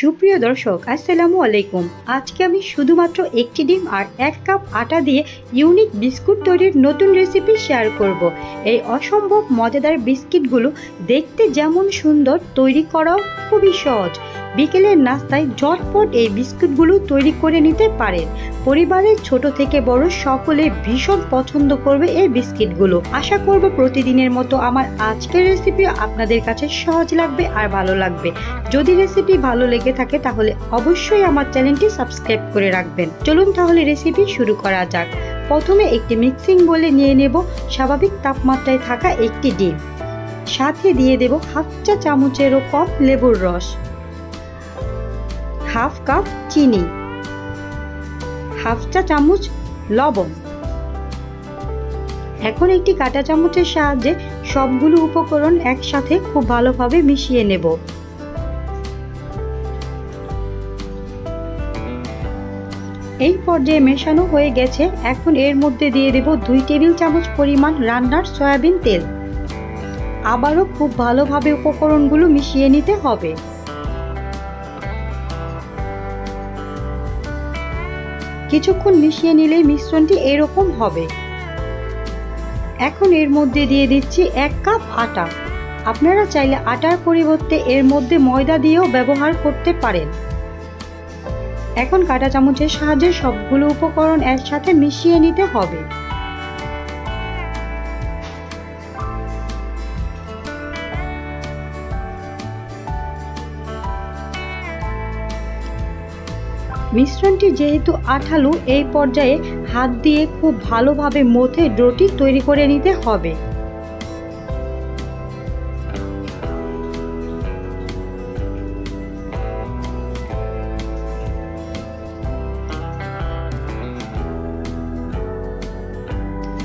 সুপ্রিয় দর্শক, আসসালামু আলাইকুম। আজকে আমি শুধুমাত্র একটি ডিম আর 1 কাপ আটা দিয়ে ইউনিক বিস্কুট তৈরির নতুন রেসিপি শেয়ার করব। এই অসম্ভব মজাদার বিস্কিটগুলো দেখতে যেমন সুন্দর, তৈরি করাও খুবই সহজ। বিকেলের নাস্তায় ঝটপট এই বিস্কুটগুলো তৈরি করে নিতে পারেন। পরিবারের ছোট থেকে বড় সকলে ভীষণ পছন্দ করবে এই বিস্কিটগুলো। আশা করব প্রতিদিনের মতো আমার আজকের রেসিপি আপনাদের কাছে সহজ লাগবে আর ভালো লাগবে। যদি রেসিপি ভালো লেগে থাকে তাহলে অবশ্যই আমার চ্যানেলটি সাবস্ক্রাইব করে রাখবেন। চলুন তাহলে রেসিপি শুরু করা যাক। প্রথমে একটি মিক্সিং বোলে নিয়ে নেব স্বাভাবিক তাপমাত্রায় থাকা একটি ডিম, সাথে দিয়ে দেব হাফ চা চামচেরও কম লেবুর রস, হাফ কাপ চিনি, হাফ চা চামচ লবণ। এখন একটি কাঁটা চামচের সাহায্যে সবগুলো উপকরণ একসাথে খুব ভালোভাবে মিশিয়ে নেব। এই পর্যায়ে মেশানো হয়ে গেছে। এখন এর মধ্যে দিয়ে দেব 2 টেবিল চামচ পরিমাণ রান্নার সয়াবিন তেল। আবারও খুব ভালোভাবে উপকরণগুলো মিশিয়ে নিতে হবে। কিছুক্ষণ মিশিয়ে নিলেই মিশ্রণটি এরকম হবে। এখন এর মধ্যে দিয়ে দিচ্ছি 1 কাপ আটা। আপনারা চাইলে আটার পরিবর্তে এর মধ্যে ময়দা দিয়েও ব্যবহার করতে পারেন। এখন কাঁটা চামচের সাহায্যে সবগুলো উপকরণ একসাথে মিশিয়ে নিতে হবে। মিশ্রণটি যেহেতু আঠালো, এই পর্যায়ে হাত দিয়ে খুব ভালোভাবে মথে ডোটি তৈরি করে নিতে হবে।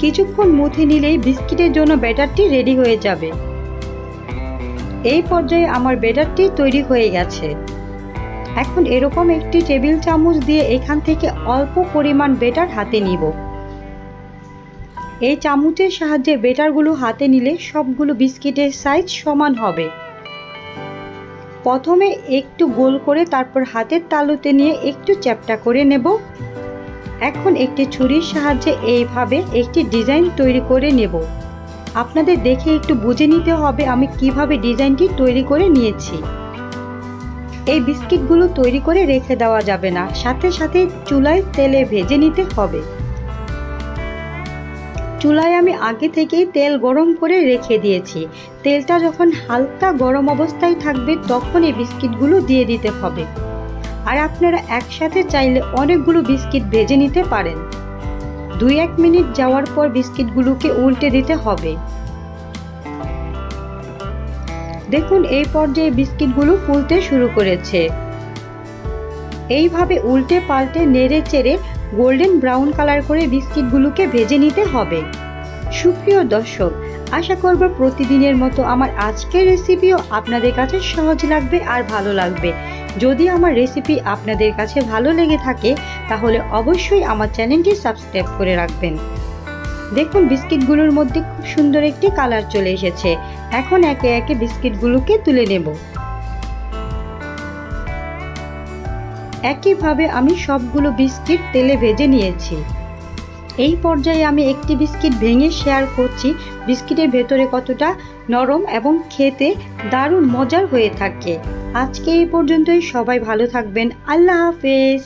কিছুক্ষণ মথে নিলেই বিস্কিটের জন্য ব্যাটারটি রেডি হয়ে যাবে। এই পর্যায়ে আমার ব্যাটারটি তৈরি হয়ে গেছে। এখন এরকম একটি টেবিল চামচ দিয়ে এখান থেকে অল্প পরিমাণ ব্যাটার হাতে নিব। এই চামচের সাহায্যে ব্যাটারগুলো হাতে নিলে সবগুলো বিস্কিটের সাইজ সমান হবে। প্রথমে একটু গোল করে তারপর হাতের তালুতে নিয়ে একটু চ্যাপ্টা করে নেব। এখন একটি ছুরির সাহায্যে এইভাবে একটি ডিজাইন তৈরি করে নেব। আপনাদের দেখে একটু বুঝে নিতে হবে আমি কিভাবে ডিজাইনটি তৈরি করে নিয়েছি। এই বিস্কিটগুলো তৈরি করে রেখে দেওয়া যাবে না, সাথে সাথে চুলায় তেলে ভেজে নিতে হবে। চুলায় আমি আগে থেকেই তেল গরম করে রেখে দিয়েছি। তেলটা যখন হালকা গরম অবস্থায় থাকবে তখন এই বিস্কিটগুলো দিয়ে দিতে হবে। আর আপনারা একসাথে চাইলে অনেকগুলো বিস্কিট ভেজে নিতে পারেন। 2-1 মিনিট যাওয়ার পর বিস্কিটগুলোকে উল্টে দিতে হবে। দেখুন এই পর্যায়ে বিস্কিটগুলো ফুলতে শুরু করেছে। এইভাবে উল্টে পাল্টে নেড়ে চেড়ে গোল্ডেন ব্রাউন কালার করে বিস্কিটগুলোকে ভেজে নিতে হবে। সুপ্রিয় দর্শক, আশা করব প্রতিদিনের মতো আমার আজকের রেসিপিও আপনাদের কাছে সহজ লাগবে আর ভালো লাগবে। যদি আমার রেসিপি আপনাদের কাছে ভালো লেগে থাকে তাহলে অবশ্যই আমার চ্যানেলটি সাবস্ক্রাইব করে রাখবেন। দেখুন বিস্কিটগুলোর মধ্যে খুব সুন্দর একটি কালার চলে এসেছে। এখন একে একে বিস্কিটগুলোকে তুলে নেব। একইভাবে আমি সবগুলো বিস্কিট তেলে ভেজে নিয়েছি। এই পর্যায়ে আমি একটি বিস্কিট ভেঙে শেয়ার করছি বিস্কিটের ভেতরে কতটা নরম এবং খেতে দারুণ মজার হয়ে থাকে। আজকে এই পর্যন্তই। সবাই ভালো থাকবেন। আল্লাহ হাফেজ।